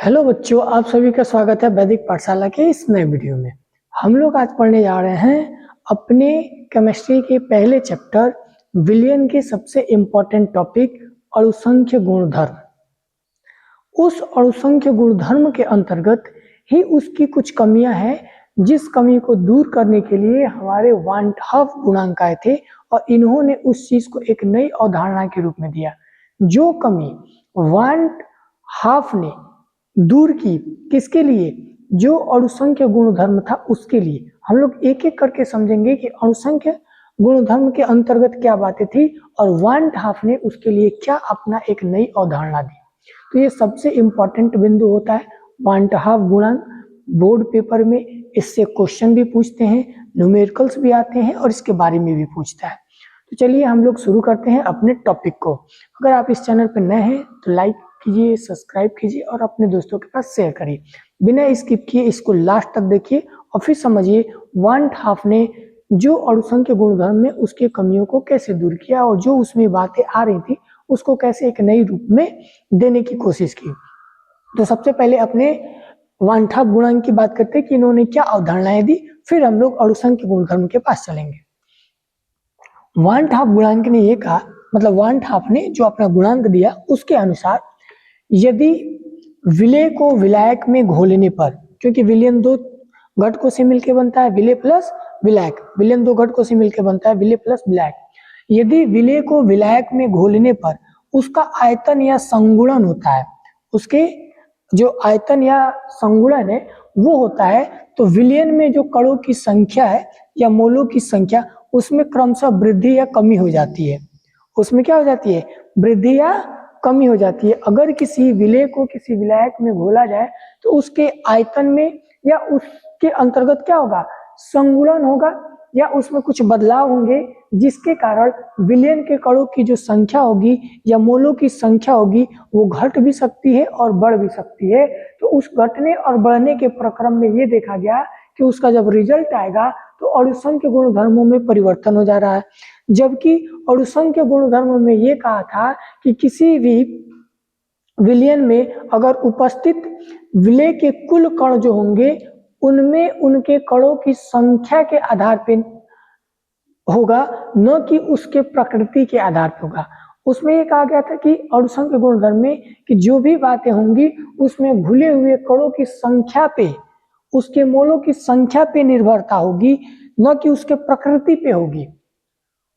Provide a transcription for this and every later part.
Hello बच्चों, आप सभी का स्वागत है वैदिक पाठशाला के इस नए वीडियो में। हम लोग आज पढ़ने जा रहे हैं अपने केमिस्ट्री के पहले चैप्टर विलियन के सबसे इम्पोर्टेंट टॉपिक अणुसंख्य गुणधर्म। उस अणुसंख्य गुणधर्म के अंतर्गत ही उसकी कुछ कमियां हैं, जिस कमी को दूर करने के लिए हमारे वान हाफ गुणांक आए थे और इन्होंने उस चीज को एक नई अवधारणा के रूप में दिया। जो कमी वान हाफ ने दूर की, किसके लिए? जो अणुसंख्य गुणधर्म था उसके लिए। हम लोग एक एक करके समझेंगे कि अणुसंख्य गुणधर्म के अंतर्गत क्या बातें थी और वान हाफ ने उसके लिए क्या अपना एक नई अवधारणा दी। तो ये सबसे इंपॉर्टेंट बिंदु होता है वान हाफ गुणांक। बोर्ड पेपर में इससे क्वेश्चन भी पूछते हैं, न्यूमेरिकल्स भी आते हैं और इसके बारे में भी पूछता है। तो चलिए हम लोग शुरू करते हैं अपने टॉपिक को। अगर आप इस चैनल पर नए हैं तो लाइक कीजिए, सब्सक्राइब कीजिए और अपने दोस्तों के पास शेयर करिए। बिना स्किप किए इसको लास्ट तक देखिए और फिर समझिए वान हाफ ने जो अणुसंख्य गुणधर्म में उसके कमियों को कैसे दूर किया और जो उसमें बातें आ रही थी उसको कैसे एक नई रूप में देने की कोशिश की। तो सबसे पहले अपने वान हाफ गुणांक की बात करते हैं कि इन्होंने क्या अवधारणाएं दी, फिर हम लोग अणुसंख्य गुणधर्म के पास चलेंगे। वान हाफ गुणांक ने ये कहा, मतलब वान हाफ ने जो अपना गुणांक दिया उसके अनुसार यदि विलय को विलायक में घोलने पर, क्योंकि विलयन दो घटकों से मिलकर बनता है, विलय प्लस विलायक, विलयन दो घटकों से मिलकर बनता है विलय प्लस विलायक। यदि विलय को विलायक में घोलने पर उसका आयतन या संगुणन होता है, उसके जो आयतन या संगुणन है वो होता है, तो विलयन में जो कणों की संख्या है या मोलों की संख्या उसमें क्रमशः वृद्धि या कमी हो जाती है। उसमें क्या हो जाती है? वृद्धि या कमी हो जाती है। अगर किसी विलय को किसी विलायक में घोला जाए तो उसके आयतन में या उसके अंतर्गत क्या होगा? संगुणन होगा या उसमें कुछ बदलाव होंगे, जिसके कारण विलयन के कणों की जो संख्या होगी या मोलों की संख्या होगी वो घट भी सकती है और बढ़ भी सकती है। तो उस घटने और बढ़ने के प्रक्रम में ये देखा गया कि उसका जब रिजल्ट आएगा तो अणुसंख्य गुणधर्मों में परिवर्तन हो जा रहा है। जबकि अणुसंख्य गुणधर्म में ये कहा था कि किसी भी विलयन में अगर उपस्थित विलय के कुल कण जो होंगे उनमें उनके कणों की संख्या के आधार पे होगा, न कि उसके प्रकृति के आधार पे होगा। उसमें ये कहा गया था कि अणुसंख्य गुणधर्म में कि जो भी बातें होंगी उसमें घुले हुए कणों की संख्या पे, उसके मोलों की संख्या पे निर्भरता होगी, न कि उसके प्रकृति पे होगी।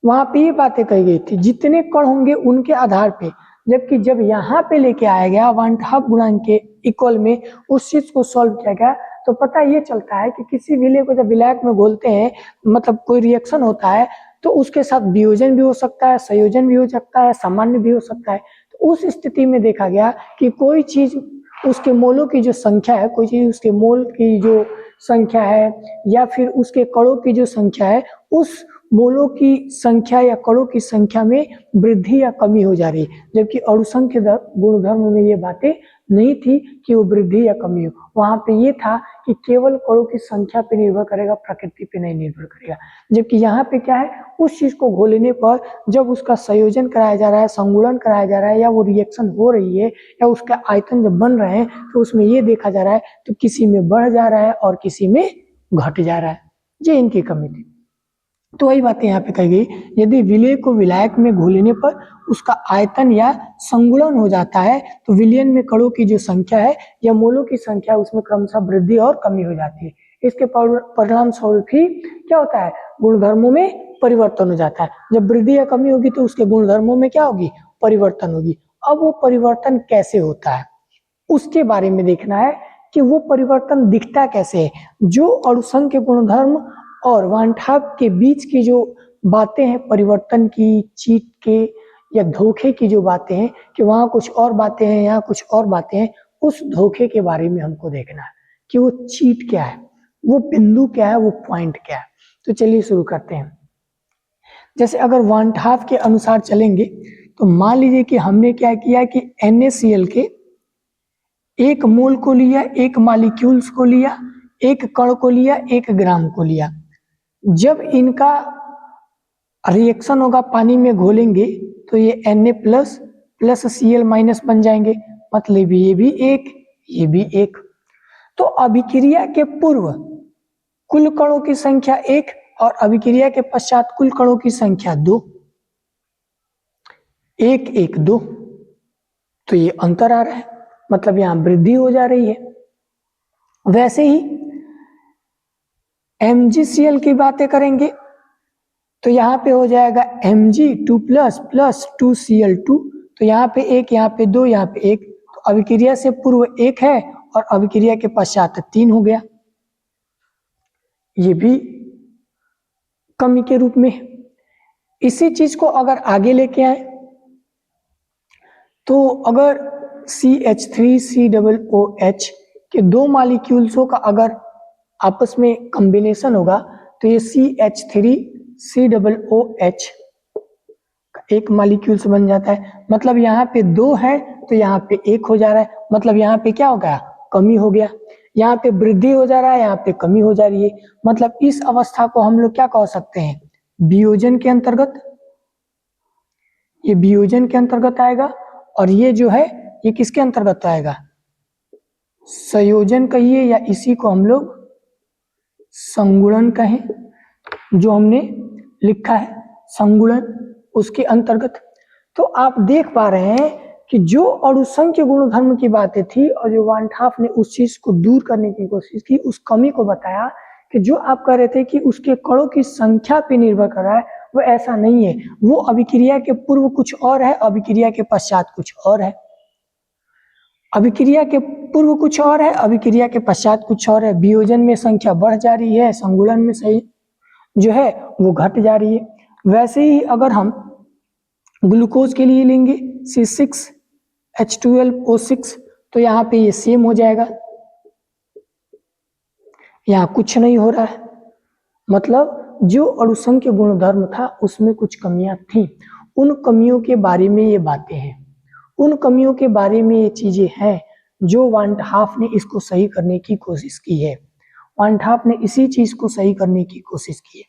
वहां पे ये बातें कही गई थी जितने कण होंगे उनके आधार पे। जबकि जब यहाँ पे लेके आया गया वान हाफ गुणांक के इक्वल में उस चीज को सॉल्व किया गया, तो पता ये चलता है कि किसी विलय को जब विलायक में घोलते हैं, मतलब कोई रिएक्शन होता है, तो उसके साथ वियोजन भी हो सकता है, संयोजन भी हो सकता है, सामान्य भी हो सकता है। तो उस स्थिति में देखा गया कि कोई चीज उसके मोलों की जो संख्या है, कोई चीज उसके मोल की जो संख्या है या फिर उसके कणों की जो संख्या है, उस मोलों की संख्या या कणों की संख्या में वृद्धि या कमी हो जा रही है। जबकि अणुसंख्य गुणधर्म में ये बातें नहीं थी कि वो वृद्धि या कमी हो। वहां पे ये था कि केवल कणों की संख्या पे निर्भर करेगा, प्रकृति पे नहीं निर्भर करेगा। जबकि यहाँ पे क्या है, उस चीज को घोलने पर जब उसका संयोजन कराया जा रहा है, संगुणन कराया जा रहा है या वो रिएक्शन हो रही है या उसका आयतन जब बन रहे हैं, तो उसमें ये देखा जा रहा है तो किसी में बढ़ जा रहा है और किसी में घट जा रहा है। ये इनकी कमी थी। तो वही बातें यहाँ पे कही गई, यदि विलय को विलायक में घोलने पर उसका आयतन या संगुणन हो जाता है तो विलयन में कणों की जो संख्या है या मोलों की संख्या उसमें क्रमशः वृद्धि और कमी हो जाती है। इसके परिणाम स्वरूप ही क्या होता है? गुणधर्मों में परिवर्तन हो जाता है। जब वृद्धि या कमी होगी तो उसके गुणधर्मों में क्या होगी? परिवर्तन होगी। अब वो परिवर्तन कैसे होता है उसके बारे में देखना है कि वो परिवर्तन दिखता कैसे है। जो अणुसंख्य गुणधर्म और वान हाफ के बीच की जो बातें हैं परिवर्तन की, चीट के या धोखे की जो बातें हैं कि वहां कुछ और बातें हैं, यहाँ कुछ और बातें हैं, उस धोखे के बारे में हमको देखना है कि वो चीट क्या है, वो बिंदु क्या है, वो पॉइंट क्या है। तो चलिए शुरू करते हैं। जैसे अगर वान हाफ के अनुसार चलेंगे तो मान लीजिए कि हमने क्या किया कि NaCl के एक मोल को लिया, एक मॉलिक्यूल्स को लिया, एक कण को लिया, एक ग्राम को लिया। जब इनका रिएक्शन होगा, पानी में घोलेंगे तो ये Na plus plus Cl minus बन जाएंगे। मतलब ये भी एक, ये भी 1। तो अभिक्रिया के पूर्व कुल कणों की संख्या 1 और अभिक्रिया के पश्चात कुल कणों की संख्या 2, 1 1 2। तो ये अंतर आ रहा है, मतलब यहां वृद्धि हो जा रही है। वैसे ही MgCl की बातें करेंगे तो यहाँ पे हो जाएगा Mg2 प्लस 2Cl2। तो यहाँ पे 1, यहाँ पे 2, यहाँ पे 1। तो अभिक्रिया से पूर्व 1 है और अभिक्रिया के पश्चात 3 हो गया, ये भी कमी के रूप में। इसी चीज को अगर आगे लेके आए तो अगर CH3COOH के 2 मॉलिक्यूल्सों का अगर आपस में कॉम्बिनेशन होगा तो ये CH3COOH एक मॉलिक्यूल्स बन जाता है। मतलब यहाँ पे 2 है तो यहाँ पे 1 हो जा रहा है, मतलब यहाँ पे क्या हो गया, कमी हो गया। यहाँ पे वृद्धि हो जा रहा है, यहाँ पे कमी हो जा रही है। मतलब इस अवस्था को हम लोग क्या कह सकते हैं, वियोजन के अंतर्गत। ये वियोजन के अंतर्गत आएगा और ये जो है ये किसके अंतर्गत आएगा, संयोजन कहिए या इसी को हम लोग संगुणन कहें, जो हमने लिखा है संगुणन, उसके अंतर्गत। तो आप देख पा रहे हैं कि जो अणुसंख्य गुणधर्म की बातें थी और जो वान 't हाफ ने उस चीज को दूर करने की कोशिश की, उस कमी को बताया कि जो आप कह रहे थे कि उसके कणों की संख्या पे निर्भर कर रहा है, वो ऐसा नहीं है। वो अभिक्रिया के पूर्व कुछ और है, अभिक्रिया के पश्चात कुछ और है। अभिक्रिया के पूर्व कुछ और है, अभिक्रिया के पश्चात कुछ और है। वियोजन में संख्या बढ़ जा रही है, संगुणन में सही जो है वो घट जा रही है। वैसे ही अगर हम ग्लूकोज के लिए लेंगे C6H12O6 तो यहाँ पे ये सेम हो जाएगा, यहाँ कुछ नहीं हो रहा है। मतलब जो अणुसंख्य गुणधर्म था उसमें कुछ कमियां थी, उन कमियों के बारे में ये बातें हैं, उन कमियों के बारे में ये चीजें हैं जो वान 't हाफ ने इसको सही करने की कोशिश की है। वान 't हाफ ने इसी चीज को सही करने की कोशिश की है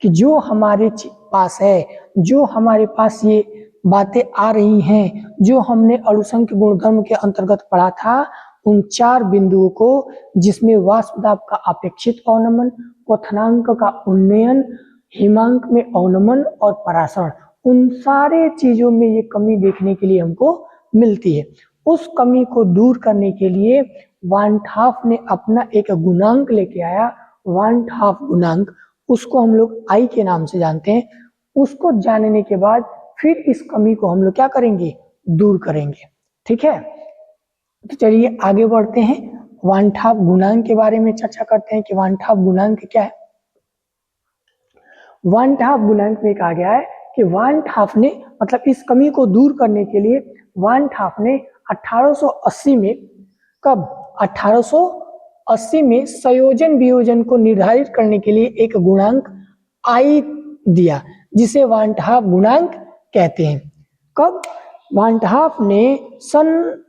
कि जो हमारे पास है, जो हमारे पास ये बातें आ रही हैं, जो हमने अणुसंख्य गुणधर्म के अंतर्गत पढ़ा था, उन 4 बिंदुओं को, जिसमें वाष्प दाब का अपेक्षित अवनमन, क्वथनांक का उन्नयन, हिमांक में अवनमन और परासरण, उन सारे चीजों में ये कमी देखने के लिए हमको मिलती है। उस कमी को दूर करने के लिए वान 't हाफ ने अपना एक गुणांक लेके आया, वान 't हाफ गुणांक, उसको हम लोग आई के नाम से जानते हैं। उसको जानने के बाद फिर इस कमी को हम लोग क्या करेंगे, दूर करेंगे। ठीक है, तो चलिए आगे बढ़ते हैं, वान 't हाफ गुणांक के बारे में चर्चा करते हैं कि वान 't हाफ गुणांक क्या है। वान 't हाफ गुणांक में कहा गया है कि वान 't हाफ ने, मतलब इस कमी को दूर करने के लिए वान 't हाफ ने 1880 में, कब, 1880 में संयोजन वियोजन को निर्धारित करने के लिए एक गुणांक आई दिया, जिसे वान 't हाफ गुणांक कहते हैं। कब, वान 't हाफ ने सन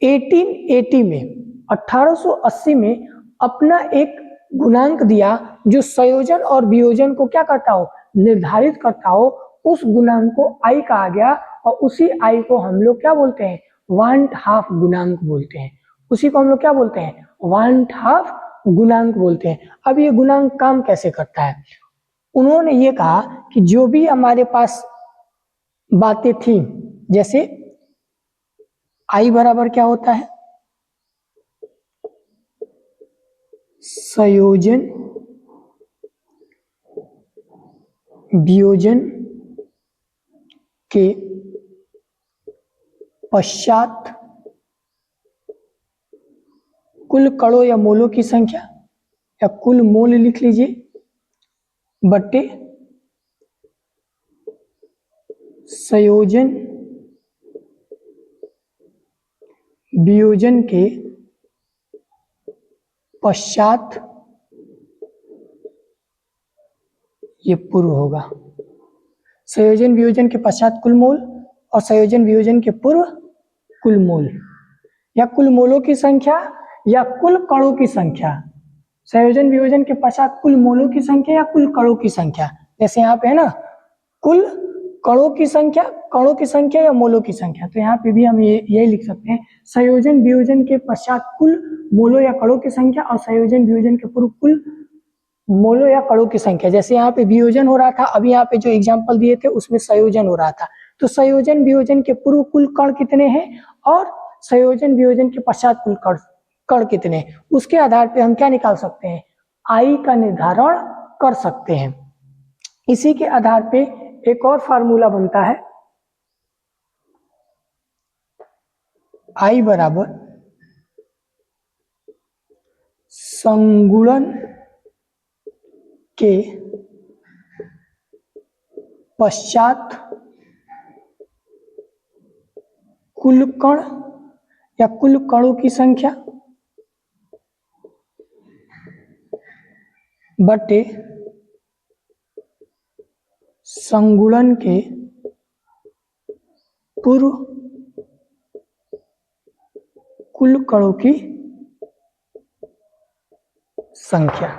1880 में, 1880 में अपना एक गुणांक दिया जो संयोजन और वियोजन को क्या करता हो, निर्धारित करता हो। उस गुणांक को आई कहा गया और उसी आई को हम लोग क्या बोलते हैं, वान 't हाफ गुणांक बोलते हैं। उसी को हम लोग क्या बोलते हैं, वान 't हाफ गुणांक बोलते हैं। अब ये गुणांक काम कैसे करता है, उन्होंने ये कहा कि जो भी हमारे पास बातें थी, जैसे आई बराबर क्या होता है, संयोजन वियोजन के पश्चात कुल कणों या मोलों की संख्या, या कुल मोल लिख लीजिए, बट्टे संयोजन वियोजन के पश्चात ये पूर्व होगा। संयोजन वियोजन के पश्चात कुल मोल और संयोजन वियोजन के पूर्व कुल मोल, या कुल मोलों की संख्या या कुल कणों की संख्या। संयोजन वियोजन के पश्चात कुल मोलों की संख्या या कुल कणों की संख्या। जैसे यहाँ पे है ना, कुल कणों की संख्या या मोलों की संख्या। तो यहाँ पे भी हम यही लिख सकते हैं, संयोजन वियोजन के पश्चात कुल मोलों या कणों की संख्या और संयोजन वियोजन के पूर्व कुल मोलों या कणों की संख्या। जैसे यहाँ पे वियोजन हो रहा था, अभी यहाँ पे जो एग्जाम्पल दिए थे उसमें संयोजन हो रहा था, तो संयोजन वियोजन के पूर्व कुल कण कितने हैं और संयोजन वियोजन के पश्चात कुल कण कितने हैं, उसके आधार पे हम क्या निकाल सकते हैं, आई का निर्धारण कर सकते हैं। इसी के आधार पे एक और फार्मूला बनता है, आई बराबर संगुणन के पश्चात कुल कण या कुल कणों की संख्या बटे संगुणन के पूर्व कुल कणों की संख्या।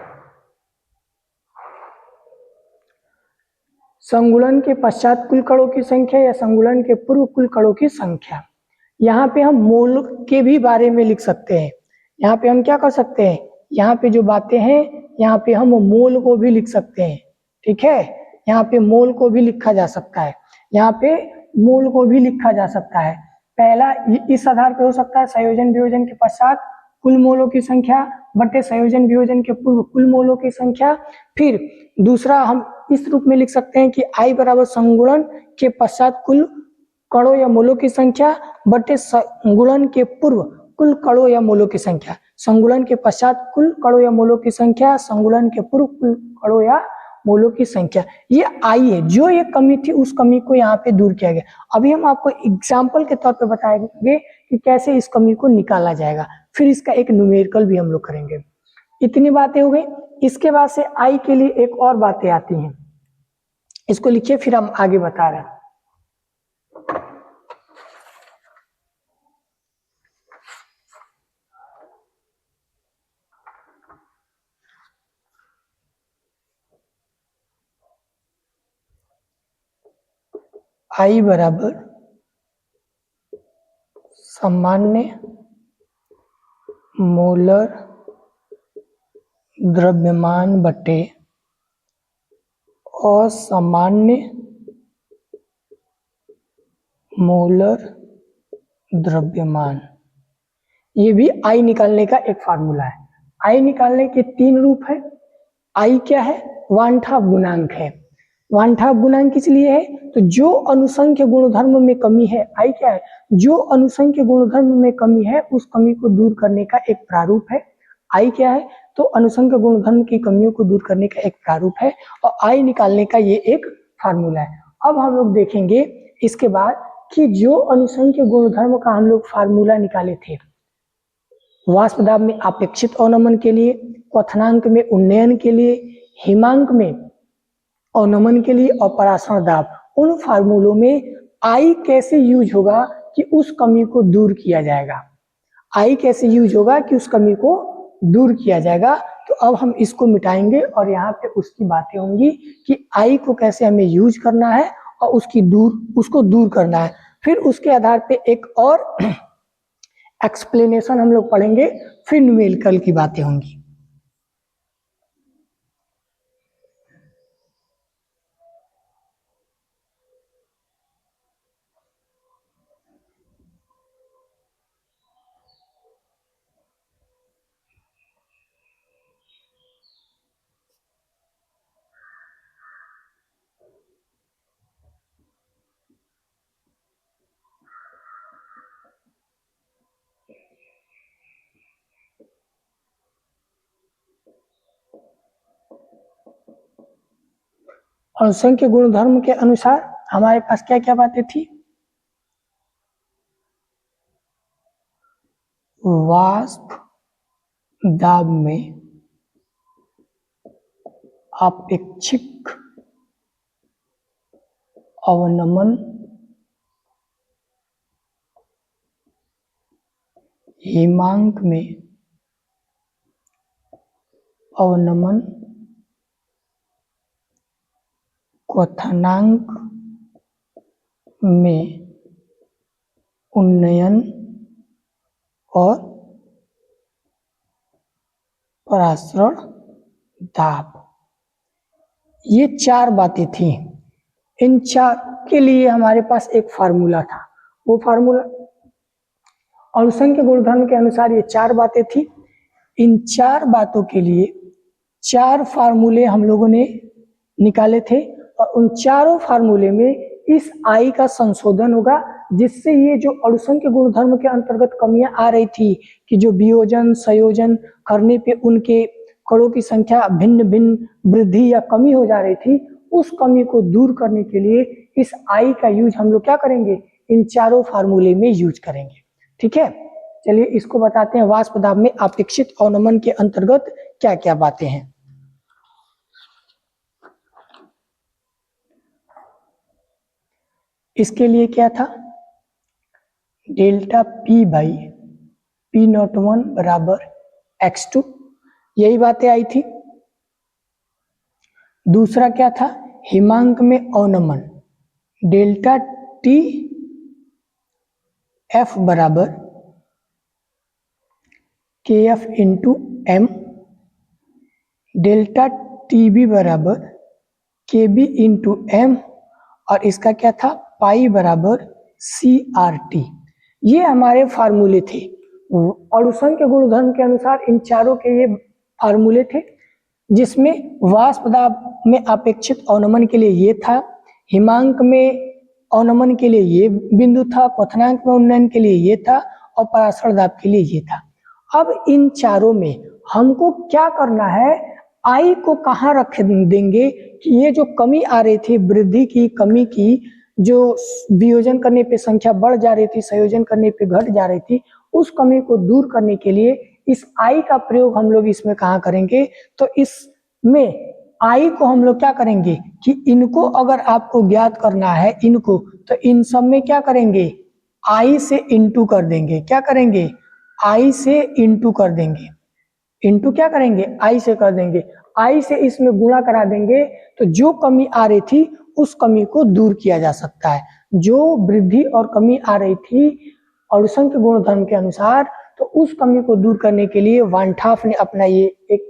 संगुणन के पश्चात कुल कणों की संख्या या संगुणन के पूर्व कुल कणों की संख्या। यहाँ पे हम मोल के भी बारे में लिख सकते हैं। यहाँ पे हम क्या कर सकते हैं, यहाँ पे जो बातें हैं यहाँ पे हम मोल को भी लिख सकते हैं, ठीक है। यहाँ पे मोल को भी लिखा जा सकता है, यहाँ पे मोल को भी लिखा जा सकता है। पहला इस आधार पे हो सकता है, संयोजन वियोजन के पश्चात कुल मोलों की संख्या बटे संयोजन वियोजन के पूर्व कुल मोलों की संख्या। फिर दूसरा हम इस रूप में लिख सकते हैं कि आई बराबर संगुणन के पश्चात कुल कणों या मोलों की संख्या बटे संगुणन के पूर्व कुल कणों या मोलों की संख्या। संगुणन के पश्चात कुल कणों या मोलों की संख्या, संगुणन के पूर्व कुल कणों या मोलों की संख्या। ये आई है, जो ये कमी थी उस कमी को यहाँ पे दूर किया गया। अभी हम आपको एग्जाम्पल के तौर पे बताएंगे कि कैसे इस कमी को निकाला जाएगा, फिर इसका एक न्यूमेरिकल भी हम लोग करेंगे। इतनी बातें हो गई। इसके बाद से आई के लिए एक और बातें आती हैं, इसको लिखिए फिर हम आगे बता रहे हैं। आई बराबर सामान्य मोलर द्रव्यमान बटे असामान्य मोलर द्रव्यमान। ये भी आई निकालने का एक फार्मूला है। आई निकालने के तीन रूप है। आई क्या है, वांछाव गुणांक है। वांछाव गुणांक किस लिए है, तो जो अनुसंख्य गुणधर्म में कमी है, आई क्या है, जो अनुसंख्य गुणधर्म में कमी है उस कमी को दूर करने का एक प्रारूप है। आई क्या है, तो अनुसंख्य गुणधर्म की कमियों को दूर करने का एक प्रारूप है और आई निकालने का ये एक फार्मूला है। अब हम लोग देखेंगे इसके बाद कि जो अनुसंख्य गुणधर्म का हम लोग फार्मूला निकाले थे, वाष्प दाब में अपेक्षित अवनमन के लिए, क्वथनांक में उन्नयन के लिए, हिमांक में अवनमन के लिए और परासरण दाब, उन फार्मूलों में आई कैसे यूज होगा कि उस कमी को दूर किया जाएगा। आई कैसे यूज होगा कि उस कमी को दूर किया जाएगा। तो अब हम इसको मिटाएंगे और यहाँ पे उसकी बातें होंगी कि आई को कैसे हमें यूज करना है और उसको दूर करना है। फिर उसके आधार पे एक और एक्सप्लेनेशन हम लोग पढ़ेंगे, फिर न्यूमेरिकल की बातें होंगी। अनुसंख्य गुणधर्म के अनुसार हमारे पास क्या क्या बातें थी, वाष्प दाब में अपेक्षित अवनमन, हिमांक में अवनमन, क्वथनांक में उन्नयन और परासरण दाब, ये 4 बातें थी। इन 4 के लिए हमारे पास एक फार्मूला था। वो फार्मूला अणुसंघ के गुणधर्म के अनुसार ये 4 बातें थी। इन 4 बातों के लिए 4 फार्मूले हम लोगों ने निकाले थे और उन चारों फार्मूले में इस आई का संशोधन होगा, जिससे ये जो अणुसंघ के गुणधर्म के अंतर्गत कमियां आ रही थी कि जो वियोजन संयोजन करने पे उनके कणों की संख्या भिन्न भिन्न वृद्धि या कमी हो जा रही थी, उस कमी को दूर करने के लिए इस आई का यूज हम लोग क्या करेंगे, इन चारों फार्मूले में यूज करेंगे। ठीक है, चलिए इसको बताते हैं वाष्प दाब में अपेक्षित अवनमन के अंतर्गत क्या क्या बातें हैं। इसके लिए क्या था, डेल्टा P बाई P01 बराबर x2, यही बातें आई थी। दूसरा क्या था, हिमांक में अवनमन डेल्टा T F बराबर KF into M, delta TB बराबर KB इंटू M, और इसका क्या था, पाई बराबर CRT। ये हमारे फार्मूले थे। अणुसंघ के गुणधर्म के अनुसार इन चारों के ये फार्मूले थे, जिसमें वाष्प दाब में अपेक्षित अवनमन के लिए ये था, हिमांक में अवनमन के लिए ये बिंदु था, क्वथनांक में उन्नयन के लिए ये था और परासरण दाब के लिए ये था। अब इन चारों में हमको क्या करना है, आई को कहाँ रख देंगे कि ये जो कमी आ रही थी, वृद्धि की कमी की, जो वियोजन करने पे संख्या बढ़ जा रही थी, संयोजन करने पे घट जा रही थी, उस कमी को दूर करने के लिए इस आई का प्रयोग हम लोग इसमें कहाँ करेंगे, तो इसमें आई को हम लोग क्या करेंगे कि इनको अगर आपको ज्ञात करना है इनको, तो इन सब में क्या करेंगे, आई से इंटू कर देंगे। क्या करेंगे, आई से इंटू कर देंगे। इंटू क्या करेंगे, आई से कर देंगे। आई से इसमें गुणा करा देंगे तो जो कमी आ रही थी उस कमी को दूर किया जा सकता है। जो वृद्धि और कमी आ रही थी अणुसंघ के गुणधर्म के अनुसार, तो उस कमी को दूर करने के लिए वान ठाफ ने अपना ये एक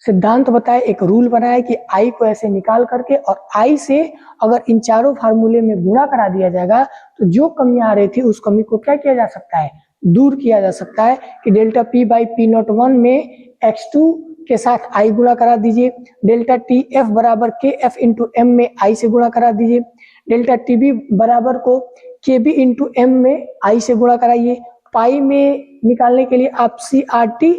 सिद्धांत बताया, एक रूल बनाया कि आई को ऐसे निकाल करके और आई से अगर इन चारों फार्मूले में गुणा करा दिया जाएगा तो जो कमी आ रही थी उस कमी को क्या किया जा सकता है, दूर किया जा सकता है। कि डेल्टा P बाई P01 में x2 के साथ आई गुणा करा दीजिए, डेल्टा TF बराबर KF इंटू M में आई से गुणा करा दीजिए, डेल्टा TB बराबर को KB इंटू M में आई से गुणा कराइए, पाई में निकालने के लिए आप CRT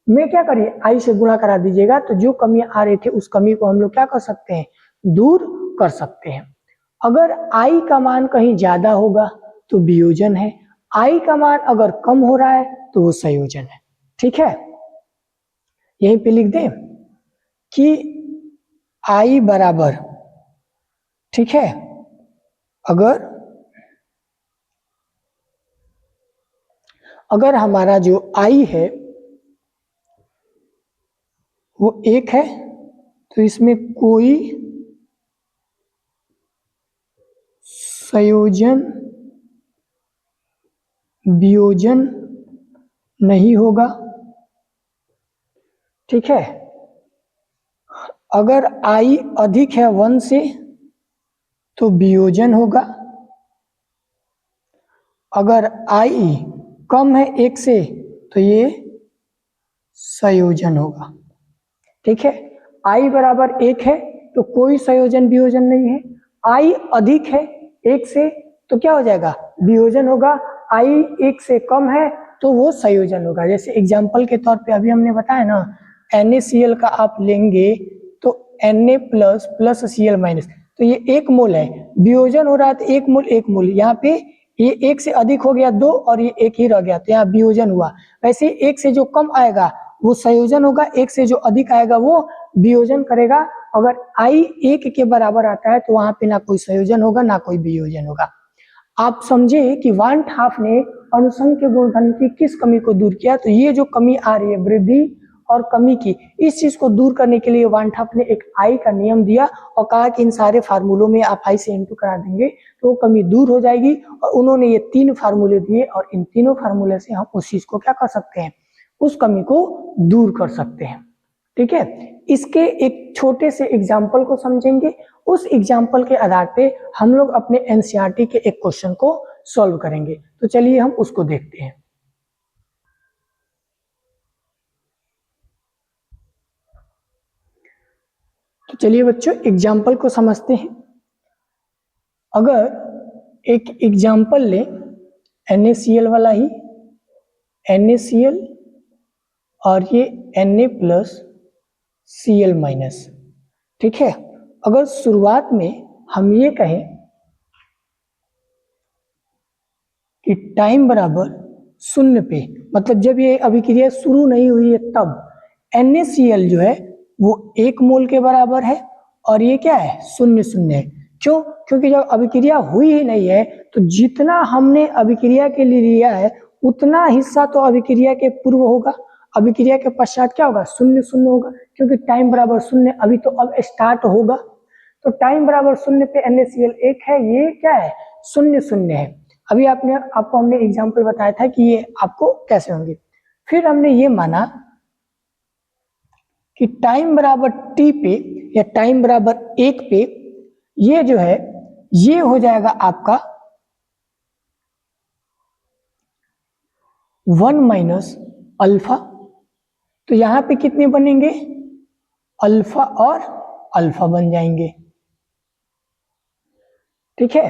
में क्या करिए, आई से गुणा करा दीजिएगा, तो जो कमी आ रही थी उस कमी को हम लोग क्या कर सकते हैं, दूर कर सकते हैं। अगर आई का मान कहीं ज्यादा होगा तो वियोजन है, आई का मान अगर कम हो रहा है तो वो संयोजन है। ठीक है, यहीं पे लिख दें कि आई बराबर, ठीक है, अगर हमारा जो आई है वो 1 है तो इसमें कोई संयोजन वियोजन नहीं होगा। ठीक है, अगर आई अधिक है 1 से तो वियोजन होगा, अगर आई कम है 1 से तो ये संयोजन होगा। ठीक है, आई बराबर 1 है तो कोई संयोजन वियोजन नहीं है, आई अधिक है 1 से तो क्या हो जाएगा, वियोजन होगा, आई 1 से कम है तो वो संयोजन होगा। जैसे एग्जाम्पल के तौर पे अभी हमने बताया ना, NaCl का आप लेंगे तो Na plus plus Cl minus, तो ये 1 मोल है, वियोजन हो रहा है तो 1 मोल 1 मोल, यहाँ पे ये 1 से अधिक हो गया 2 और ये 1 ही रह गया तो यहाँ वियोजन हुआ। वैसे 1 से जो कम आएगा वो संयोजन होगा, 1 से जो अधिक आएगा वो वियोजन करेगा। अगर आई 1 के बराबर आता है तो वहां पे ना कोई संयोजन होगा ना कोई वियोजन होगा। आप समझे कि वान ठाफ ने अणुसंघ के गुणधर्म की किस कमी को दूर किया, तो ये जो कमी आ रही है वृद्धि और कमी की, इस चीज को दूर करने के लिए वान ठाप ने एक आई का नियम दिया और कहा कि इन सारे फार्मूलों में आप आई से इनटू करा देंगे तो वो कमी दूर हो जाएगी। और उन्होंने ये 3 फार्मूले दिए और इन तीनों फार्मूले से हम उस चीज को क्या कर सकते हैं, उस कमी को दूर कर सकते हैं। ठीक है, इसके एक छोटे से एग्जाम्पल को समझेंगे, उस एग्जाम्पल के आधार पे हम लोग अपने एनसीईआरटी के एक क्वेश्चन को सॉल्व करेंगे। तो चलिए हम उसको देखते हैं। तो चलिए बच्चों एग्जाम्पल को समझते हैं। अगर एक एग्जाम्पल ले NaCl वाला ही, NaCl और ये Na+Cl-, ठीक है। अगर शुरुआत में हम ये कहें कि टाइम बराबर 0 पे, मतलब जब ये अभिक्रिया शुरू नहीं हुई है तब NaCl जो है वो 1 मोल के बराबर है और ये क्या है 0 है। क्यों? क्योंकि जब अभिक्रिया हुई ही नहीं है तो जितना हमने अभिक्रिया के लिए लिया है उतना हिस्सा तो अभिक्रिया के पूर्व होगा, अभिक्रिया के पश्चात क्या होगा 0 होगा, क्योंकि टाइम बराबर 0 अभी तो अब स्टार्ट होगा। तो टाइम बराबर 0 पे NaCl 1 है, ये क्या है 0 है। अभी आपको हमने एग्जाम्पल बताया था कि ये आपको कैसे होंगे। फिर हमने ये माना कि टाइम बराबर t पे या टाइम बराबर 1 पे ये जो है ये हो जाएगा आपका 1 - अल्फा। तो यहां पे कितने बनेंगे, अल्फा और अल्फा बन जाएंगे। ठीक है,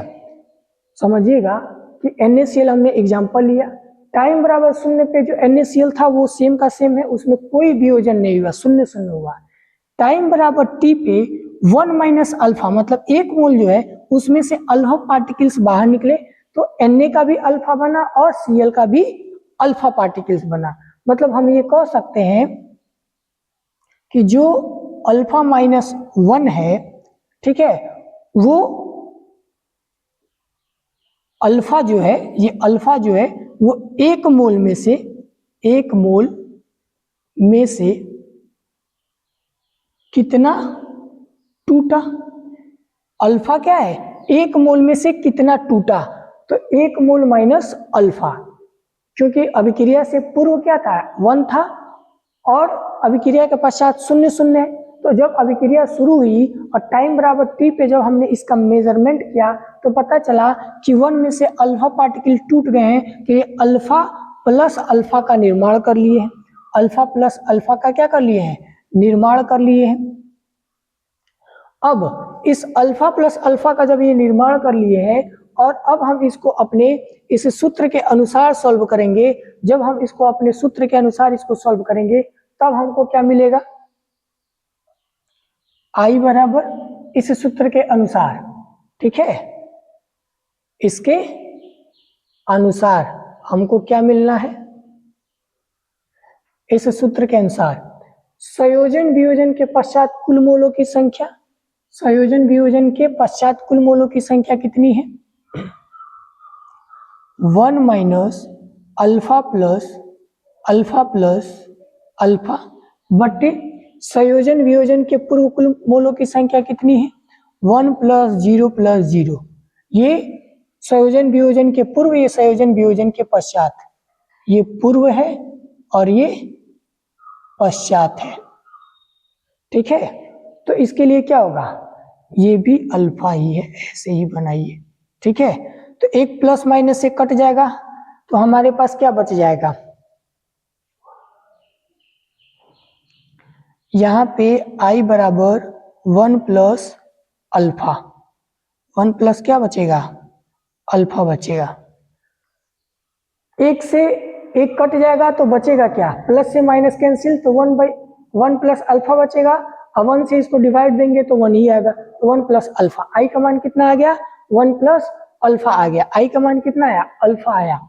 समझिएगा कि NaCl हमने एग्जांपल लिया, टाइम बराबर 0 पे जो NaCl था वो सेम का सेम है, उसमें कोई वियोजन नहीं हुआ, 0 हुआ। टाइम बराबर t पे 1 - अल्फा मतलब 1 मोल जो है उसमें से अल्फा पार्टिकल्स बाहर निकले तो Na का भी अल्फा बना और Cl का भी अल्फा पार्टिकल्स बना। मतलब हम ये कह सकते हैं कि जो अल्फा -1 है, ठीक है, वो अल्फा जो है, ये अल्फा जो है वो 1 मोल में से कितना टूटा, अल्फा क्या है 1 मोल में से कितना टूटा, तो 1 मोल माइनस अल्फा, क्योंकि अभिक्रिया से पूर्व क्या था 1 था और अभिक्रिया के पश्चात 0 है। तो जब अभिक्रिया शुरू हुई और टाइम बराबर t पे जब हमने इसका मेजरमेंट किया तो पता चला कि 1 में से अल्फा पार्टिकल टूट गए हैं, तो ये अल्फा प्लस अल्फा का निर्माण कर लिए हैं, अल्फा प्लस अल्फा का क्या कर लिए हैं, निर्माण कर लिए हैं। अब इस अल्फा प्लस अल्फा का जब ये निर्माण कर लिए हैं और अब हम इसको अपने इस सूत्र के अनुसार सॉल्व करेंगे, जब हम इसको अपने सूत्र के अनुसार इसको सॉल्व करेंगे तब हमको क्या मिलेगा, I बराबर इस सूत्र के अनुसार, ठीक है, इसके अनुसार हमको क्या मिलना है, इस सूत्र के अनुसार संयोजन वियोजन के पश्चात कुल मोलों की संख्या, संयोजन वियोजन के पश्चात कुल मोलों की संख्या कितनी है 1 - अल्फा प्लस अल्फा बटे संयोजन वियोजन के पूर्व कुल मोलों की संख्या कितनी है 1 + 0 + 0। ये संयोजन वियोजन के पूर्व, ये संयोजन वियोजन के पश्चात, ये पूर्व है और ये पश्चात है। ठीक है, तो इसके लिए क्या होगा, ये भी अल्फा ही है, ऐसे ही बनाइए। ठीक है, तो एक प्लस माइनस से कट जाएगा तो हमारे पास क्या बच जाएगा, यहाँ पे I बराबर 1 + अल्फा, 1 प्लस क्या बचेगा, अल्फा बचेगा। एक से एक कट जाएगा तो बचेगा क्या, प्लस से माइनस कैंसिल, तो 1 + अल्फा बचेगा। अब 1 से इसको डिवाइड देंगे तो 1 ही आएगा, तो 1 + अल्फा। I का मान कितना आ गया, 1 + अल्फा आ गया। I का मान कितना आया, अल्फा आया,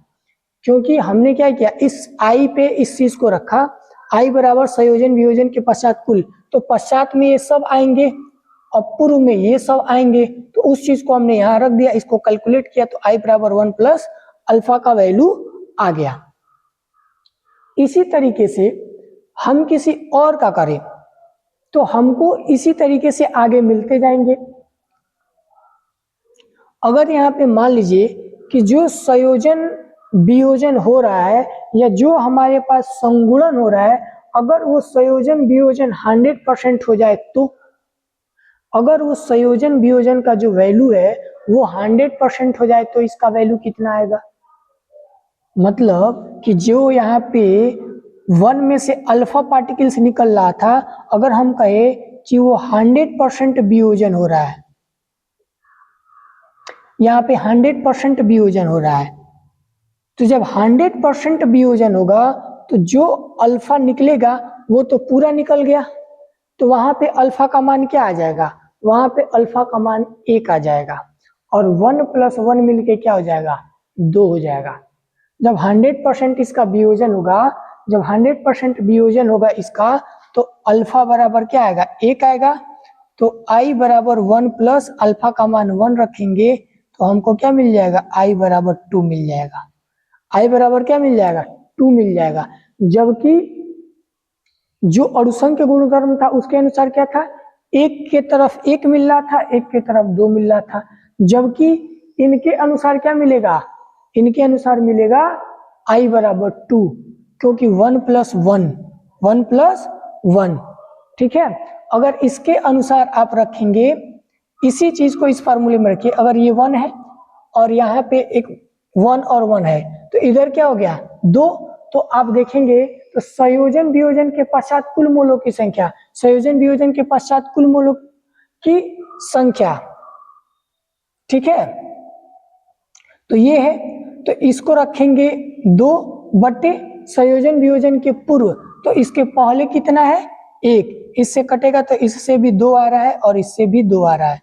क्योंकि हमने क्या किया, इस I पे इस चीज को रखा, I बराबर संयोजन वियोजन के पश्चात कुल, तो पश्चात में ये सब आएंगे और पूर्व में ये सब आएंगे, तो उस चीज को हमने यहाँ रख दिया, इसको कैलकुलेट किया तो I बराबर 1 + अल्फा का वैल्यू आ गया। इसी तरीके से हम किसी और का करें तो हमको इसी तरीके से आगे मिलते जाएंगे। अगर यहाँ पे मान लीजिए कि जो संयोजन वियोजन हो रहा है या जो हमारे पास संगुणन हो रहा है, अगर वो संयोजन वियोजन 100% हो जाए तो, अगर वो संयोजन वियोजन का जो वैल्यू है वो 100% हो जाए तो इसका वैल्यू कितना आएगा? मतलब कि जो यहाँ पे 1 में से अल्फा पार्टिकल्स निकल रहा था, अगर हम कहे कि वो 100% वियोजन हो रहा है, यहाँ पे 100% वियोजन हो रहा है, तो जब 100% वियोजन होगा तो जो अल्फा निकलेगा वो तो पूरा निकल गया, तो वहां पे अल्फा का मान क्या आ जाएगा? वहां पे अल्फा का मान 1 आ जाएगा और 1 + 1 मिलके क्या हो जाएगा? 2 हो जाएगा। जब 100% इसका वियोजन होगा, जब 100% वियोजन होगा इसका, तो अल्फा बराबर क्या आएगा? 1 आएगा। तो i बराबर 1 + अल्फा का मान 1 रखेंगे तो हमको क्या मिल जाएगा? i बराबर 2 मिल जाएगा। i बराबर क्या मिल जाएगा? 2 मिल जाएगा। जबकि जो अणुसंख्य गुणधर्म था उसके अनुसार क्या था? एक के तरफ 1 मिल रहा था, एक के तरफ 2 मिल रहा था। जबकि इनके अनुसार क्या मिलेगा? इनके अनुसार मिलेगा i बराबर 2, क्योंकि 1 + 1, ठीक है। अगर इसके अनुसार आप रखेंगे, इसी चीज को इस फार्मूले में रखिए, अगर ये 1 है और यहाँ पे एक 1 और 1 है तो इधर क्या हो गया? 2। तो आप देखेंगे तो संयोजन वियोजन के पश्चात कुल मोलों की संख्या, संयोजन वियोजन के पश्चात कुल मोलों की संख्या, ठीक है। तो ये है, तो इसको रखेंगे 2 बटे संयोजन वियोजन के पूर्व, तो इसके पहले कितना है? 1, इससे कटेगा तो इससे भी 2 आ रहा है और इससे भी 2 आ रहा है,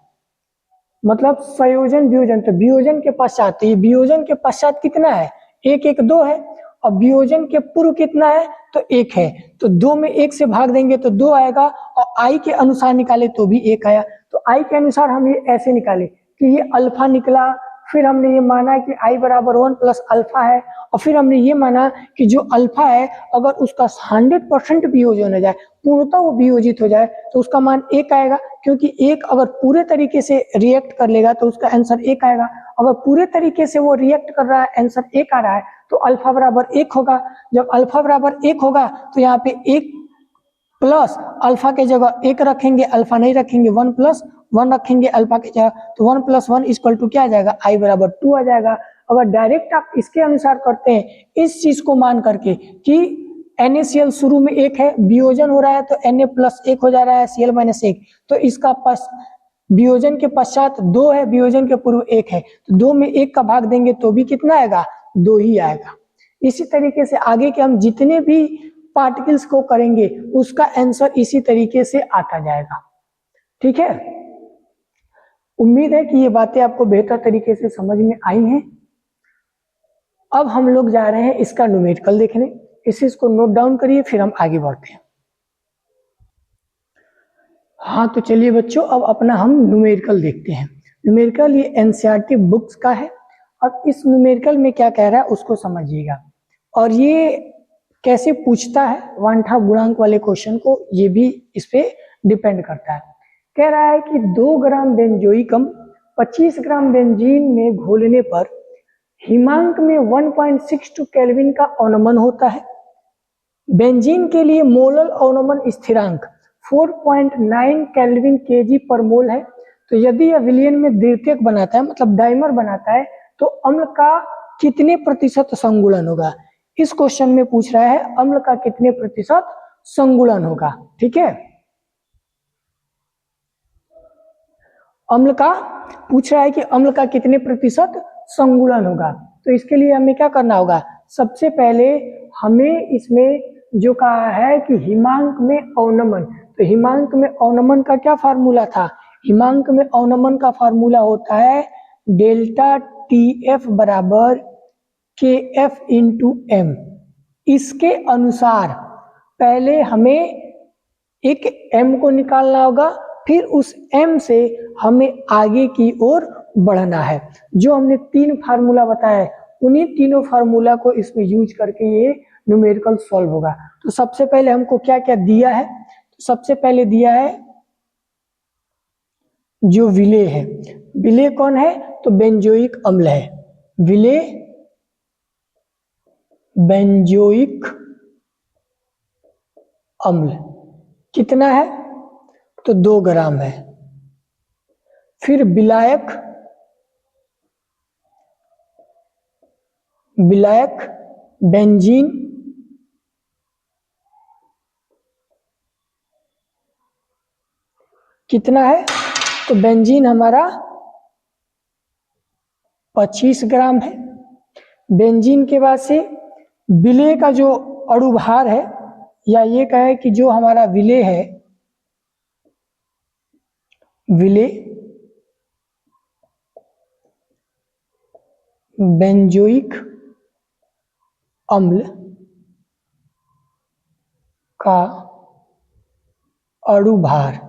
मतलब संयोजन वियोजन। तो वियोजन के पश्चात, तो ये वियोजन के पश्चात कितना है? 1 1 2 है, और वियोजन के पूर्व कितना है? तो 1 है। तो 2 में 1 से भाग देंगे तो 2 आएगा, और i के अनुसार निकाले तो भी 1 आया। तो i के अनुसार हम ये ऐसे निकाले कि ये अल्फा निकला, फिर हमने ये माना कि i बराबर 1 + अल्फा है, और फिर हमने ये माना कि जो अल्फा है अगर उसका 100% वियोजन हो जाए, पूर्णतः वो वियोजित हो जाए, तो उसका मान 1 आएगा, क्योंकि 1 अगर पूरे तरीके से रिएक्ट कर लेगा तो उसका आंसर 1 आएगा। अगर पूरे तरीके से वो रिएक्ट कर रहा है, आंसर 1 आ रहा है, तो अल्फा बराबर 1 होगा। जब अल्फा बराबर 1 होगा तो यहाँ पे 1 प्लस अल्फा के जगह 1 रखेंगे, अल्फा नहीं रखेंगे, 1 + 1 रखेंगे अल्फा की जगह, तो 1 + 1 = क्या आ जाएगा? i बराबर 2 आ जाएगा। अगर डायरेक्ट आप इसके अनुसार करते हैं, इस चीज को मान करके कि NaCl शुरू में 1 है, वियोजन हो रहा है तो Na + 1 हो जा रहा है, Cl - 1, तो इसका वियोजन के पश्चात 2 है, वियोजन के पूर्व 1 है, तो 2 में 1 का भाग देंगे तो भी कितना आएगा? 2 ही आएगा। इसी तरीके से आगे के हम जितने भी पार्टिकल्स को करेंगे उसका आंसर इसी तरीके से आता जाएगा, ठीक है। उम्मीद है कि ये बातें आपको बेहतर तरीके से समझ में आई हैं। अब हम लोग जा रहे हैं इसका न्यूमेरिकल देखने, इस चीज को नोट डाउन करिए, फिर हम आगे बढ़ते हैं। हाँ तो चलिए बच्चों, अब अपना हम न्यूमेरिकल देखते हैं। न्यूमेरिकल ये एनसीईआरटी बुक्स का है। अब इस न्यूमेरिकल में क्या कह रहा है उसको समझिएगा, और ये कैसे पूछता है वांठा गुणांक वाले क्वेश्चन को, ये भी इस पे डिपेंड करता है। कह रहा है कि 2 ग्राम बेंजोइकम 25 ग्राम बेंजीन में घोलने पर हिमांक में 1.62 केल्विन का अवनमन होता है। बेंजीन के लिए मोलल अवनमन स्थिरांक 4.9 केल्विन केजी पर मोल है। तो यदि यह विलयन में द्वितीयक बनाता है, मतलब डाइमर बनाता है, तो अम्ल का कितने प्रतिशत संगुणन होगा? इस क्वेश्चन में पूछ रहा है अम्ल का कितने प्रतिशत संगुणन होगा, ठीक है। अम्ल का पूछ रहा है कि अम्ल का कितने प्रतिशत संगुणन होगा। तो इसके लिए हमें क्या करना होगा? सबसे पहले हमें इसमें जो कहा है कि हिमांक में अवनमन, तो हिमांक में अवनमन का क्या फार्मूला था? हिमांक में अवनमन का फार्मूला होता है डेल्टा TF बराबर KF × M। इसके अनुसार पहले हमें एक M को निकालना होगा, फिर उस M से हमें आगे की ओर बढ़ना है। जो हमने 3 फार्मूला बताया, उन्हीं तीनों फार्मूला को इसमें यूज करके ये न्यूमेरिकल सॉल्व होगा। तो सबसे पहले हमको क्या क्या दिया है, तो सबसे पहले दिया है जो विलेय है। विलेय कौन है, तो बेंजोइक अम्ल है। विलेय बेंजोइक अम्ल कितना है, तो 2 ग्राम है। फिर विलायक बेंजीन कितना है, तो बेंजीन हमारा 25 ग्राम है। बेंजीन के बाद से विलेय का जो अणुभार है, या ये कहे कि जो हमारा विलेय है, विलेय बेंजोइक अम्ल का अणुभार,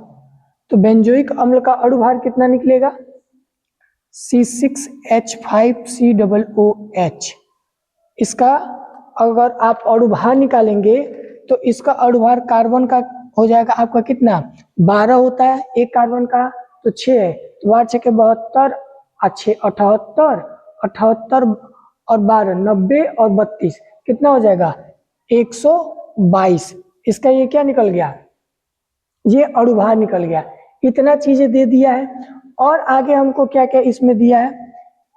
तो बेंजोइक अम्ल का अणुभार कितना निकलेगा, C6H5COOH। इसका अगर आप अणुभार निकालेंगे तो इसका अणुभार कार्बन का हो जाएगा आपका कितना, 12 होता है एक कार्बन का, तो 6 है, तो 8 6 72, 6 78, 78 और 12 90 और 32 कितना हो जाएगा, 122। इसका ये क्या निकल गया, ये अणुभार निकल गया। इतना चीजें दे दिया है। और आगे हमको क्या क्या इसमें दिया है,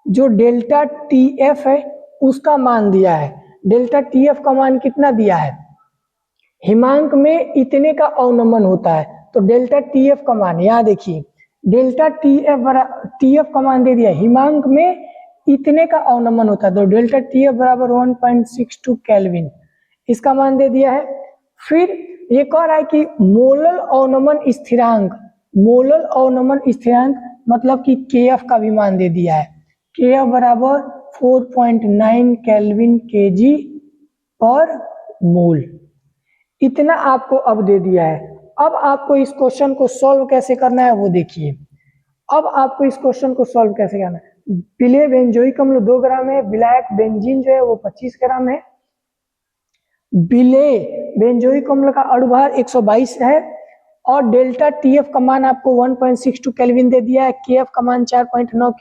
जो डेल्टा TF है उसका मान दिया है। डेल्टा TF का मान कितना दिया है, हिमांक में इतने का अवनमन होता है, तो डेल्टा TF का मान यहाँ देखिए, डेल्टा TF का मान दे दिया, हिमांक में इतने का अवनमन होता है, तो डेल्टा TF बराबर 1.62 केल्विन, इसका मान दे दिया है। फिर ये कह रहा है कि मोलल अवनमन स्थिरांक मतलब कि KF का भी मान दे दिया है। KF बराबर 4.9 केल्विन kg पर मोल, इतना आपको अब दे दिया है। अब आपको इस क्वेश्चन को सॉल्व कैसे करना है वो देखिए। अब आपको इस क्वेश्चन को सॉल्व कैसे करना है, विलेय बेंजोइक अम्ल 2 ग्राम है, विलायक बेंजीन जो है वो 25 ग्राम है, विलेय बेंजोइक अम्ल का अणुभार 122 है, और डेल्टा TF का मान आपको 1.62 केल्विन दे दिया है, KF का मान 4.9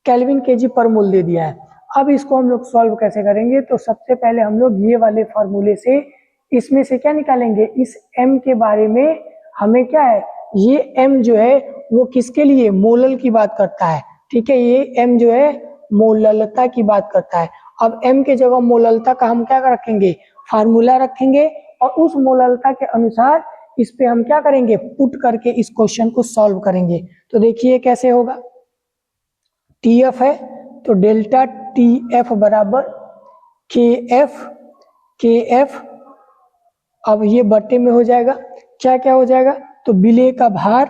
केल्विन kg पर मोल दे दिया है। अब इसको हम लोग सॉल्व कैसे करेंगे, तो सबसे पहले हम लोग ये वाले फॉर्मूले से इसमें से क्या निकालेंगे, इस M के बारे में हमें क्या है, ये M जो है वो किसके लिए, मोलल की बात करता है, ठीक है, ये M जो है मोललता की बात करता है। अब M के जगह मोललता का हम क्या रखेंगे, फार्मूला रखेंगे, और उस मोललता के अनुसार इस पे हम क्या करेंगे, पुट करके इस क्वेश्चन को सॉल्व करेंगे। तो देखिए कैसे होगा, TF है तो डेल्टा TF बराबर KF, अब ये बट्टे में हो जाएगा, क्या क्या हो जाएगा, तो विलेय का भार,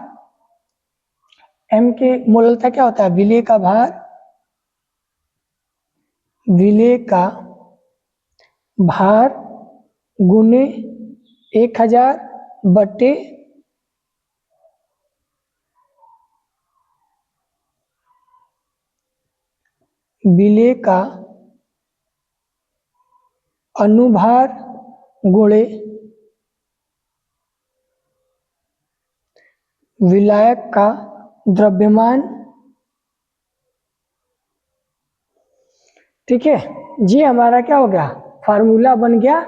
M के मोललता क्या होता है, विलेय का भार, विलेय का भार गुने 1000 बट्टे विलेय का अनुभार गुणे विलायक का द्रव्यमान, ठीक है। ये हमारा क्या हो गया, फार्मूला बन गया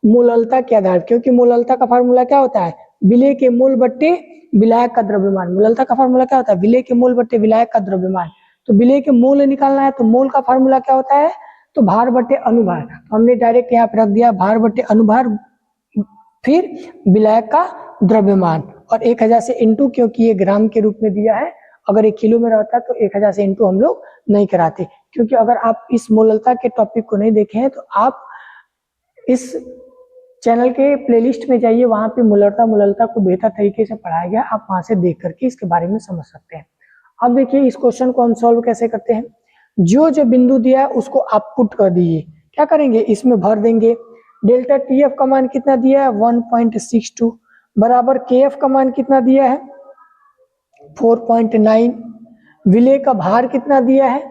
मोललता के आधार, क्योंकि मोललता का फार्मूला क्या होता है, विलेय के मोल बट्टे विलायक का द्रव्यमान। मोललता का फार्मूला क्या होता है, विलेय के मोल बट्टे विलायक का द्रव्यमान। तो विलेय के मोल निकालना है तो मोल का फार्मूला क्या होता है, तो भार बट्टे अनुभार, तो हमने डायरेक्ट यहाँ पे रख दिया भार बट्टे अनुभार, फिर विलायक का द्रव्यमान, और 1000 से इंटू, क्योंकि ये ग्राम के रूप में दिया है, अगर ये किलो में रहता तो 1000 से इंटू हम लोग नहीं कराते, क्योंकि अगर आप इस मोललता के टॉपिक को नहीं देखे हैं तो आप इस चैनल के प्लेलिस्ट में जाइए, वहां पे मोललता को बेहतर तरीके से पढ़ाया गया, आप वहां से देख करके इसके बारे में समझ सकते हैं। अब देखिए इस क्वेश्चन को हम सॉल्व कैसे करते हैं, जो जो बिंदु दिया है उसको आप पुट कर दीजिए, क्या करेंगे इसमें भर देंगे। डेल्टा TF का मान कितना दिया है 1.62, बराबर KF का मान कितना दिया है 4.9, विलेय का भार कितना दिया है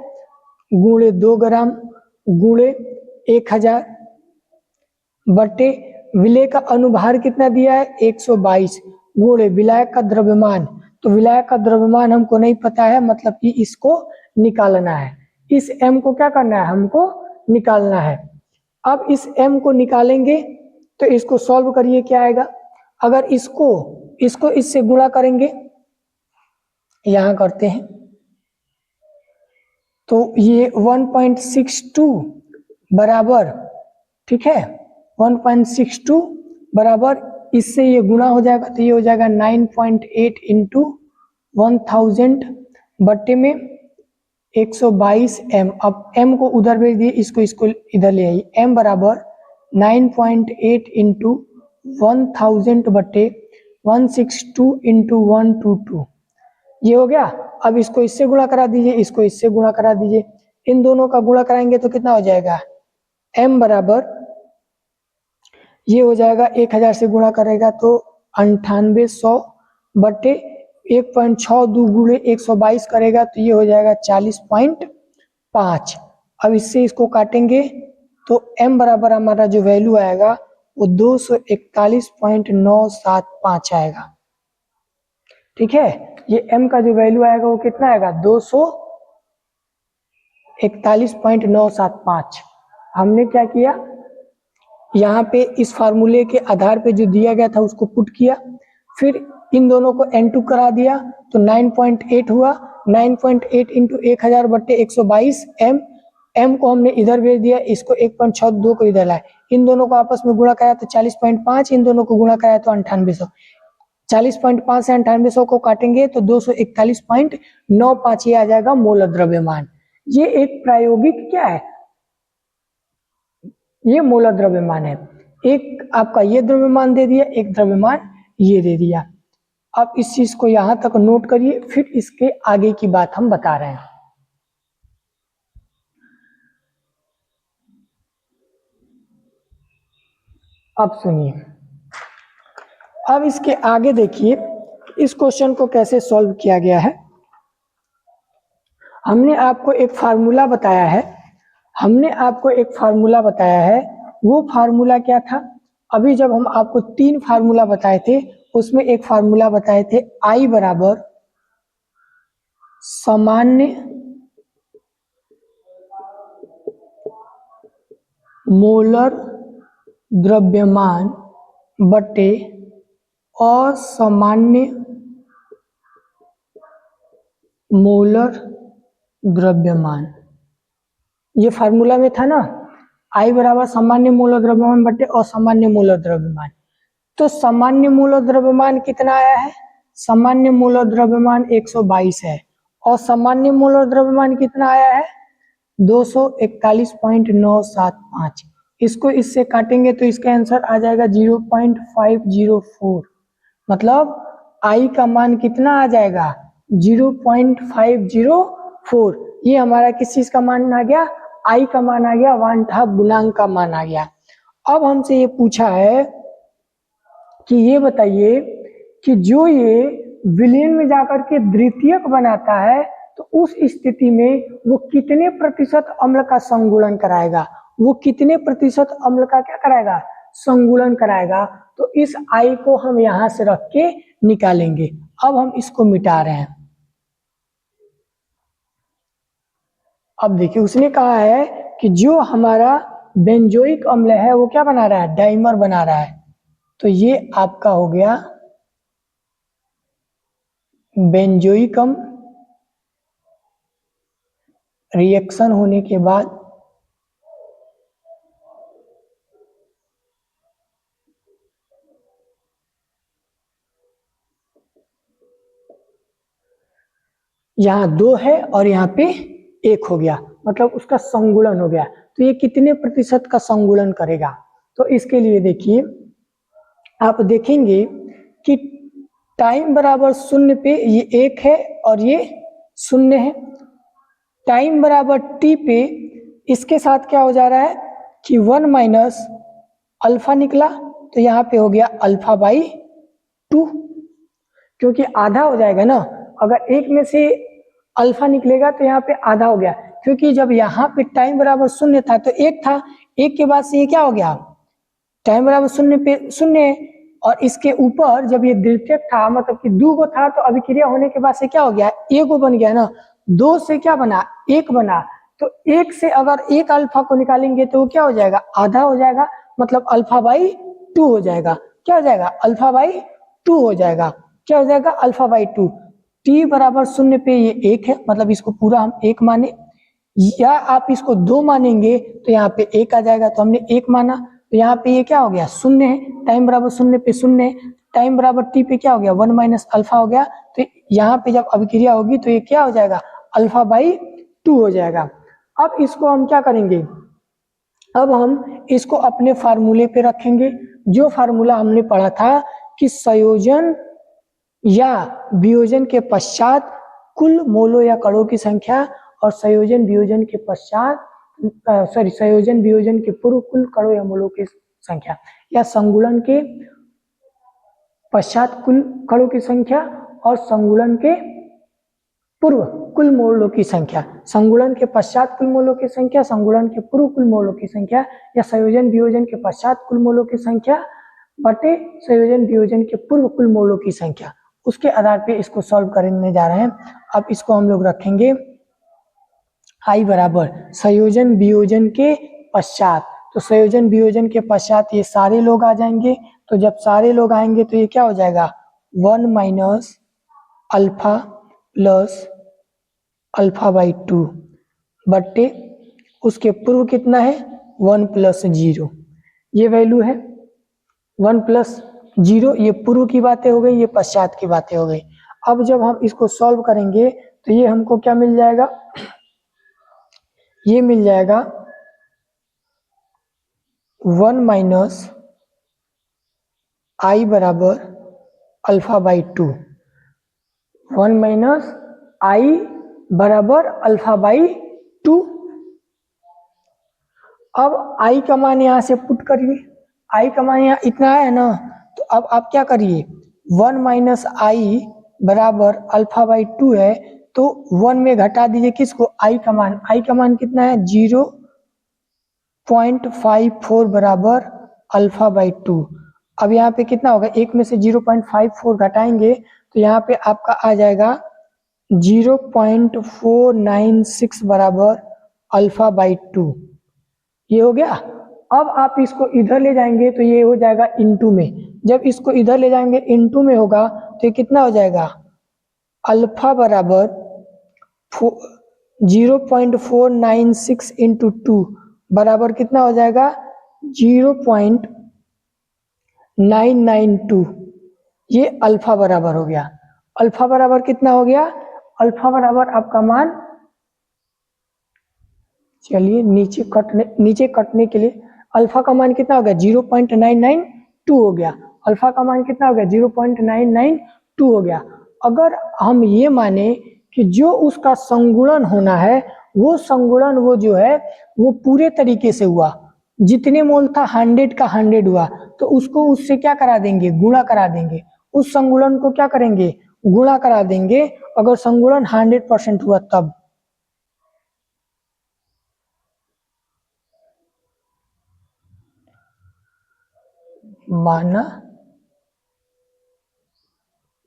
गुणे 2 ग्राम गुणे 1000, बटे विलेय का अनुभार कितना दिया है 122 गुणे विलायक का द्रव्यमान। तो विलायक का द्रव्यमान हमको नहीं पता है, मतलब कि इसको निकालना है। इस m को क्या करना है, हमको निकालना है। अब इस m को निकालेंगे तो इसको सॉल्व करिए, क्या आएगा। अगर इसको इससे गुणा करेंगे, यहां करते हैं, तो ये 1.62 बराबर, ठीक है, 1.62 बराबर इससे ये गुणा हो जाएगा, तो ये हो जाएगा 9.8 इंटू 1000 बट्टे में 122 m। अब m को उधर भेज दिए, इसको इधर ले आइए। m बराबर 9.8 इंटू 1000 बट्टे 162 इंटू 122, ये हो गया। अब इसको इससे गुणा करा दीजिए, इसको इससे गुणा करा दीजिए, इन दोनों का गुणा कराएंगे तो कितना हो जाएगा, m बराबर ये हो जाएगा 1000 से गुणा करेगा तो 9800 बटे 1.62 गुणे 122 करेगा तो ये हो जाएगा 40.5। अब इससे इसको काटेंगे तो m बराबर हमारा जो वैल्यू आएगा वो 241.975 आएगा, ठीक है। ये m का जो वैल्यू आएगा वो कितना आएगा, 241.975। हमने क्या किया, यहाँ पे इस फार्मूले के आधार पे जो दिया गया था उसको पुट किया, फिर इन दोनों को n2 करा दिया तो 9.8 हुआ। 9.8 इंटू 1000 बट्टे 122 m को हमने इधर भेज दिया, इसको 1.62 को इधर लाए, इन दोनों को आपस में गुणा कराया तो 40.5, इन दोनों को गुणा कराया तो 9800। 40.5 से 9800 को काटेंगे तो 241.95 ये आ जाएगा मोल द्रव्यमान। ये एक प्रायोगिक क्या है, ये मोल द्रव्यमान है। एक आपका ये द्रव्यमान दे दिया, एक द्रव्यमान ये दे दिया। अब इस चीज को यहां तक नोट करिए, फिर इसके आगे की बात हम बता रहे हैं। अब सुनिए, अब इसके आगे देखिए इस क्वेश्चन को कैसे सॉल्व किया गया है। हमने आपको एक फार्मूला बताया है, वो फार्मूला क्या था, अभी जब हम आपको 3 फार्मूला बताए थे उसमें एक फार्मूला बताए थे I बराबर सामान्य मोलर द्रव्यमान बटे असामान्य मोलर द्रव्यमान। ये फार्मूला में था ना, I बराबर सामान्य मोलर द्रव्यमान बटे असामान्य मोलर द्रव्यमान। तो सामान्य मोलर द्रव्यमान कितना आया है, सामान्य मोलर द्रव्यमान 122 है, और सामान्य मोलर द्रव्यमान कितना आया है 241.975। इसको इससे काटेंगे तो इसका आंसर आ जाएगा 0.504, मतलब I का मान कितना आ जाएगा 0.504। ये हमारा किस चीज का मान आ गया, I का मान आ गया, 1/2 गुणांक का मान आ गया। अब हमसे ये पूछा है कि ये बताइए कि जो ये विलयन में जाकर के द्वितीयक बनाता है तो उस स्थिति में वो कितने प्रतिशत अम्ल का संगुणन कराएगा, वो कितने प्रतिशत अम्ल का क्या कराएगा, संगुणन कराएगा। तो इस I को हम यहां से रख के निकालेंगे। अब हम इसको मिटा रहे हैं। अब देखिए उसने कहा है कि जो हमारा बेंजोइक अम्ल है वो क्या बना रहा है, डाइमर बना रहा है। तो ये आपका हो गया बेंजोइक अम्ल, रिएक्शन होने के बाद यहाँ 2 है और यहाँ पे 1 हो गया, मतलब उसका संगुणन हो गया। तो ये कितने प्रतिशत का संगुणन करेगा, तो इसके लिए देखिए आप देखेंगे कि टाइम बराबर 0 पे ये 1 है और ये 0 है। टाइम बराबर t पे इसके साथ क्या हो जा रहा है कि 1 माइनस अल्फा निकला, तो यहाँ पे हो गया अल्फा बाई 2, क्योंकि आधा हो जाएगा ना, अगर 1 में से अल्फा निकलेगा तो यहाँ पे आधा हो गया, क्योंकि जब यहाँ पे टाइम बराबर 0 था तो 1 था, 1 के बाद से ये क्या हो गया टाइम बराबर शून्य पे शून्य, और इसके ऊपर जब ये द्वितीयक था, मतलब कि 2 गो था, तो अभिक्रिया होने के बाद से क्या हो गया, 1 गो बन गया ना, 2 से क्या बना, 1 बना। तो 1 से अगर 1 अल्फा को निकालेंगे तो वो क्या हो जाएगा, आधा हो जाएगा, मतलब अल्फा बाई 2 हो जाएगा। क्या हो जाएगा, अल्फा बाई 2 हो जाएगा। क्या हो जाएगा, अल्फा बाई 2। टी बराबर शून्य पे ये 1 है, मतलब इसको पूरा हम 1 माने, या आप इसको 2 मानेंगे तो यहाँ पे 1 आ जाएगा, तो हमने 1 माना, तो यहाँ पे ये क्या हो गया, शून्य है। टाइम बराबर शून्य पे शून्य है, टाइम बराबर टी पे क्या हो गया, 1 माइनस अल्फा हो गया। तो यहाँ पे जब अभिक्रिया होगी तो ये क्या हो जाएगा, अल्फा बाई 2 हो जाएगा। अब इसको हम क्या करेंगे, अब हम इसको अपने फार्मूले पे रखेंगे, जो फार्मूला हमने पढ़ा था कि संयोजन या वियोजन के पश्चात कुल मोलों या कणों की संख्या, और संयोजन वियोजन के पश्चात संयोजन वियोजन के पूर्व कुल कणों या मोलों की संख्या, या संगुलन के पश्चात कुल कणों की संख्या और संगुलन के पूर्व कुल मोलों की संख्या, संगुलन के पश्चात कुल मोलों की संख्या, संगुलन के पूर्व कुल मोलों की संख्या, या संयोजन वियोजन के पश्चात कुल मोलों की संख्या बटे संयोजन वियोजन के पूर्व कुल मोलों की संख्या। उसके आधार पे इसको सॉल्व करने जा रहे हैं। अब इसको हम लोग रखेंगे आई बराबर संयोजन वियोजन के पश्चात, तो संयोजन वियोजन के पश्चात ये सारे लोग आ जाएंगे, तो जब सारे लोग आएंगे तो ये क्या हो जाएगा, 1 minus alpha plus alpha by 2 बट्टे उसके पूर्व कितना है, 1 प्लस 0, ये वैल्यू है 1 प्लस 0, ये पूर्व की बातें हो गई, ये पश्चात की बातें हो गई। अब जब हम इसको सॉल्व करेंगे तो ये हमको क्या मिल जाएगा, ये मिल जाएगा 1 माइनस आई बराबर अल्फा बाई 2, 1 माइनस आई बराबर अल्फा बाई 2। अब आई का मान यहां से पुट करिए, आई का मान यहाँ इतना है ना, तो अब आप क्या करिए, 1 माइनस आई बराबर अल्फा बाई 2 है, तो 1 में घटा दीजिए किसको, आई का मान, आई का मान कितना है 0.54 बराबर अल्फा बाई 2। अब यहाँ पे कितना होगा, एक में से 0.54 घटाएंगे तो यहाँ पे आपका आ जाएगा 0.496 बराबर अल्फा बाई 2, ये हो गया। अब आप इसको इधर ले जाएंगे तो ये हो जाएगा इनटू में, जब इसको इधर ले जाएंगे इनटू में होगा तो ये कितना हो जाएगा, अल्फा बराबर 0.496 इंटू 2 बराबर कितना हो जाएगा 0.992, ये अल्फा बराबर हो गया। अल्फा बराबर कितना हो गया, अल्फा बराबर आपका मान, चलिए नीचे कटने के लिए अल्फा का मान कितना हो गया 0.992 हो गया, अल्फा का मान कितना हो गया 0.992 हो गया। अगर हम ये माने कि जो उसका संगुणन होना है वो संगुणन वो जो है वो पूरे तरीके से हुआ, जितने मोल था 100 का 100 हुआ, तो उसको उससे क्या करा देंगे, गुणा करा देंगे, उस संगुणन को क्या करेंगे, गुणा करा देंगे। अगर संगुणन 100% हुआ तब माना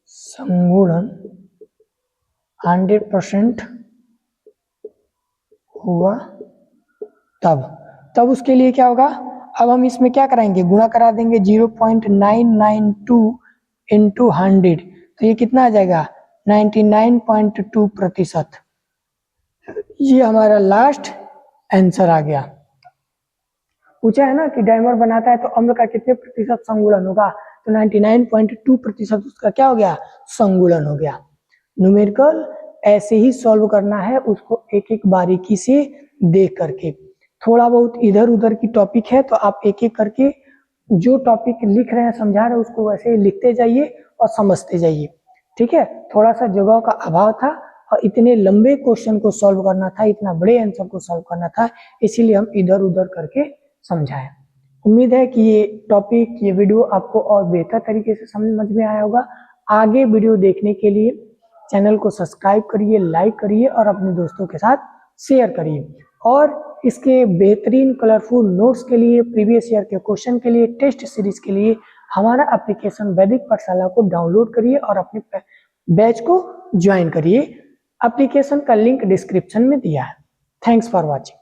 संगुणन 100% हुआ तब उसके लिए क्या होगा, अब हम इसमें क्या कराएंगे, गुणा करा देंगे 0.992 इंटू 100, तो ये कितना आ जाएगा 99.2%। ये हमारा लास्ट आंसर आ गया। पूछा है ना कि डाइमर बनाता है तो अम्ल का कितने प्रतिशत संगुणन होगा, तो 99.2% उसका क्या हो गया, संगुणन हो गया। न्यूमेरिकल ऐसे ही सॉल्व करना है, उसको एक एक बारीकी से देख करके, थोड़ा बहुत इधर उधर की टॉपिक है तो आप एक एक करके जो टॉपिक लिख रहे हैं समझा रहे हैं उसको वैसे ही लिखते जाइए और समझते जाइए, ठीक है। थोड़ा सा जगह का अभाव था और इतने लंबे क्वेश्चन को सॉल्व करना था, इतना बड़े आंसर को सॉल्व करना था, इसीलिए हम इधर उधर करके समझाएं। उम्मीद है कि ये टॉपिक, ये वीडियो आपको और बेहतर तरीके से समझ में आया होगा। आगे वीडियो देखने के लिए चैनल को सब्सक्राइब करिए, लाइक करिए और अपने दोस्तों के साथ शेयर करिए। और इसके बेहतरीन कलरफुल नोट्स के लिए, प्रीवियस ईयर के क्वेश्चन के लिए, टेस्ट सीरीज के लिए हमारा एप्लीकेशन वैदिक पाठशाला को डाउनलोड करिए और अपने बैच को ज्वाइन करिए। एप्लीकेशन का लिंक डिस्क्रिप्शन में दिया है। Thanks for watching.